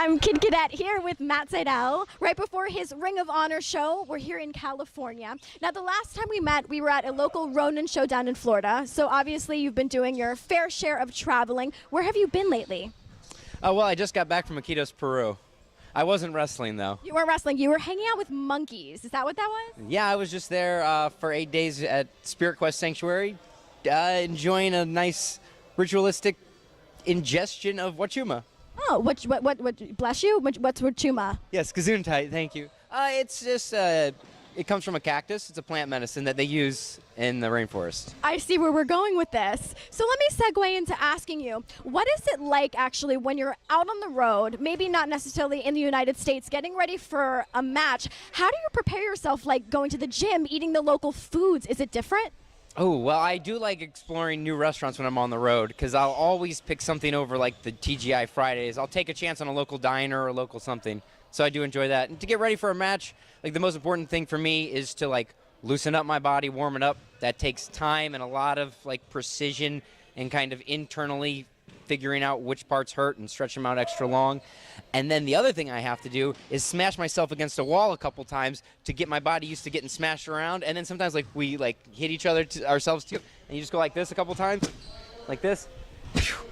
I'm Kid Cadet here with Matt Sydal. Right before his Ring of Honor show, we're here in California. Now, the last time we met, we were at a local Ronin show down in Florida. So obviously, you've been doing your fair share of traveling. Where have you been lately? Well, I just got back from Iquitos, Peru. I wasn't wrestling, though. You weren't wrestling. You were hanging out with monkeys. Is that what that was? Yeah, I was just there for 8 days at Spirit Quest Sanctuary, enjoying a nice ritualistic ingestion of wachuma. Oh, what bless you? What's wachuma? Yes, gesundheit, thank you. It's just, it comes from a cactus. It's a plant medicine that they use in the rainforest. I see where we're going with this. So let me segue into asking you, what is it like actually when you're out on the road, maybe not necessarily in the United States, getting ready for a match? How do you prepare yourself, like going to the gym, eating the local foods? Is it different? Oh, well, I do like exploring new restaurants when I'm on the road because I'll always pick something over like the TGI Fridays. I'll take a chance on a local diner or a local something. So I do enjoy that. And to get ready for a match, like the most important thing for me is to like loosen up my body, warm it up. That takes time and a lot of like precision and kind of internally figuring out which parts hurt and stretch them out extra long. And then the other thing I have to do is smash myself against a wall a couple times to get my body used to getting smashed around. And then sometimes like we like hit each other ourselves too. And you just go like this a couple times, like this.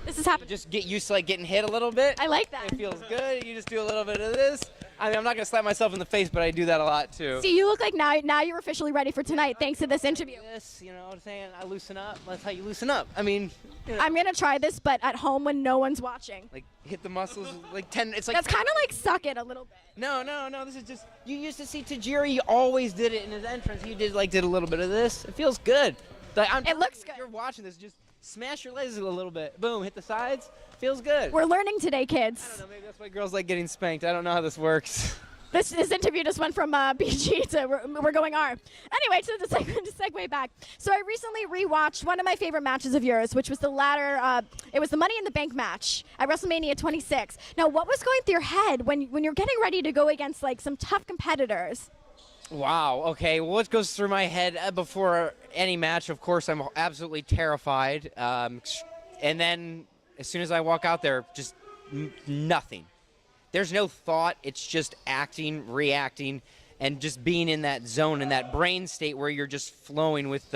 This is happening. Just get used to like getting hit a little bit. I like that. It feels good. You just do a little bit of this. I mean, I'm not gonna slap myself in the face, but I do that a lot too. See, you look like now you're officially ready for tonight, thanks to this interview. This, you know what I'm saying? I loosen up. That's how you loosen up. I mean, you know, I'm gonna try this, but at home when no one's watching. like hit the muscles like 10. It's like That's kind of like suck it a little bit. No. This is just you used to see Tajiri. He always did it in his entrance. He did a little bit of this. It feels good. Like, It looks good. You're watching this. Just smash your legs a little bit. Boom. Hit the sides. Feels good. We're learning today, I kids. don't know. Maybe that's why girls like getting spanked. I don't know how this works. This interview just went from BG to we're going R. Anyway, to segue back. So I recently rewatched one of my favorite matches of yours, which was the ladder. It was the Money in the Bank match at WrestleMania 26. Now, what was going through your head when you're getting ready to go against like some tough competitors? Wow. Okay. Well, what goes through my head before any match? Of course, I'm absolutely terrified. And then as soon as I walk out there, just nothing. There's no thought. It's just acting, reacting, and just being in that zone, in that brain state where you're just flowing with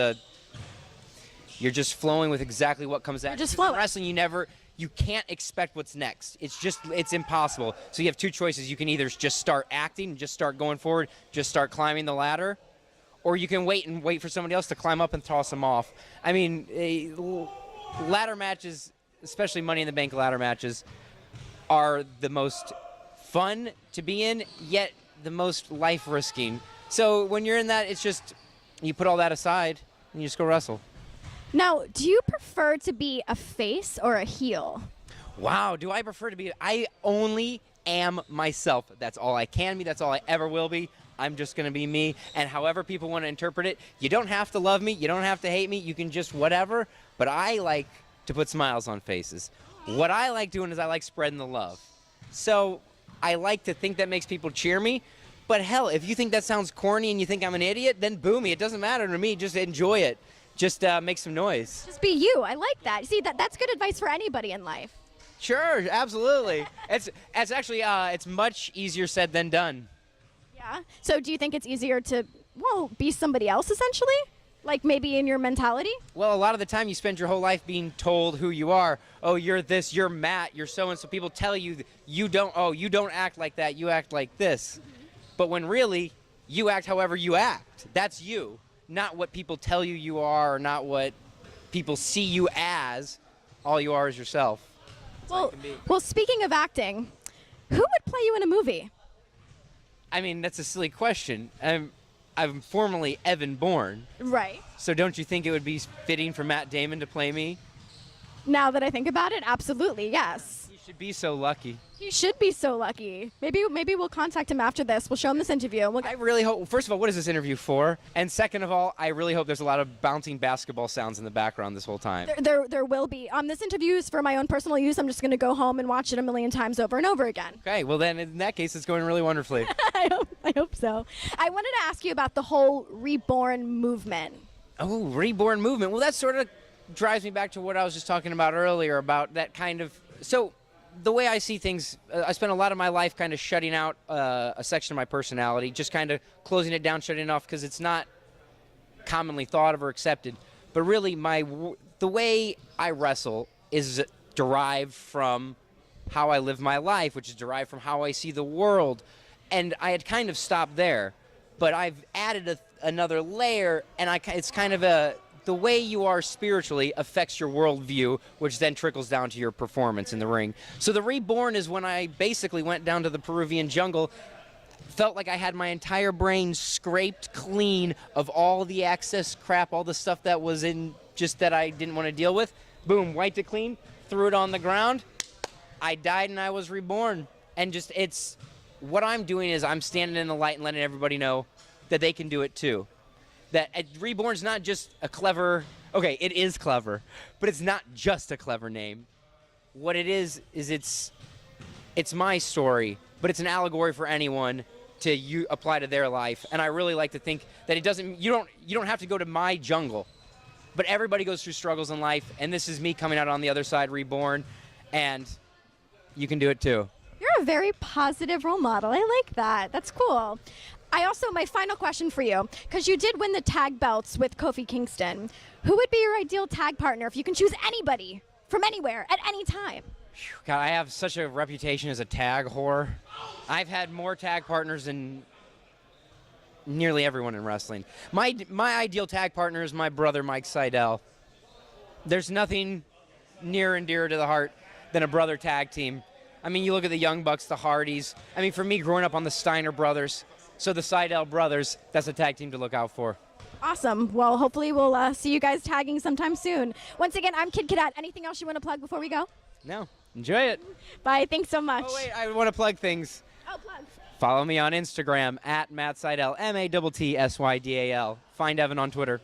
exactly what comes out. Just flowing. In wrestling, you can't expect what's next. It's impossible. So you have two choices. You can either just start acting, just start going forward, just start climbing the ladder, or you can wait for somebody else to climb up and toss them off. I mean, ladder matches, especially Money in the Bank ladder matches, are the most fun to be in, yet the most life-risking. So when you're in that, it's just, you put all that aside and you just go wrestle. Now, do you prefer to be a face or a heel? Wow, do I prefer to be, I only am myself. That's all I can be, that's all I ever will be. I'm just gonna be me, and however people want to interpret it, you don't have to love me, you don't have to hate me, you can just whatever, but I like to put smiles on faces. What I like doing is I like spreading the love. So I like to think that makes people cheer me, but hell, if you think that sounds corny and you think I'm an idiot, then boo me. It doesn't matter to me. Just enjoy it. Just make some noise. Just be you. I like that. See, that's good advice for anybody in life. Sure, absolutely. It's actually it's much easier said than done. Yeah. So do you think it's easier to, be somebody else essentially? Like maybe in your mentality? Well, a lot of the time you spend your whole life being told who you are. Oh, you're this, you're Matt, you're so-and-so. People tell you you don't act like that, you act like this. Mm-hmm. But when really, you act however you act. That's you, not what people tell you are, or not what people see you as. All you are is yourself. Well, speaking of acting, who would play you in a movie? I mean, that's a silly question. I'm formerly Evan Bourne. Right. So don't you think it would be fitting for Matt Damon to play me? Now that I think about it, absolutely, yes. You should be so lucky. He should be so lucky. Maybe we'll contact him after this. We'll show him this interview. I really hope, first of all, what is this interview for? And second of all, I really hope there's a lot of bouncing basketball sounds in the background this whole time. There will be. This interview is for my own personal use. I'm just going to go home and watch it a million times over and over again. Okay, well then in that case, it's going really wonderfully. I hope so. I wanted to ask you about the whole Reborn movement. Oh, Reborn movement. Well, that sort of drives me back to what I was just talking about earlier about that kind of, so the way I see things, I spent a lot of my life kind of shutting out a section of my personality, just kind of closing it down, shutting it off, because it's not commonly thought of or accepted. But really, the way I wrestle is derived from how I live my life, which is derived from how I see the world. And I had kind of stopped there, but I've added another layer, and it's kind of the way you are spiritually affects your worldview, which then trickles down to your performance in the ring. So the Reborn is when I basically went down to the Peruvian jungle, felt like I had my entire brain scraped clean of all the excess crap, all the stuff that was in just that I didn't want to deal with. Boom, wiped it clean, threw it on the ground. I died and I was reborn. And just what I'm doing is I'm standing in the light and letting everybody know that they can do it too. That Reborn's not just a clever, okay, it is clever, but it's not just a clever name. What it is it's my story, but it's an allegory for anyone to apply to their life. And I really like to think that you don't have to go to my jungle, but everybody goes through struggles in life, and this is me coming out on the other side reborn, and you can do it too. You're a very positive role model. I like that. That's cool. My final question for you, because you did win the tag belts with Kofi Kingston. Who would be your ideal tag partner if you can choose anybody from anywhere at any time? God, I have such a reputation as a tag whore. I've had more tag partners than nearly everyone in wrestling. My ideal tag partner is my brother, Mike Sydal. There's nothing near and dearer to the heart than a brother tag team. I mean, you look at the Young Bucks, the Hardys. I mean, for me, growing up on the Steiner brothers, so the Sydal brothers, that's a tag team to look out for. Awesome. Well, hopefully we'll see you guys tagging sometime soon. Once again, I'm Kid Cadet. Anything else you want to plug before we go? No. Enjoy it. Bye. Thanks so much. Oh, wait. I want to plug things. Oh, plug. Follow me on Instagram at Matt Sydal, MATTSYDAL. Find Evan on Twitter.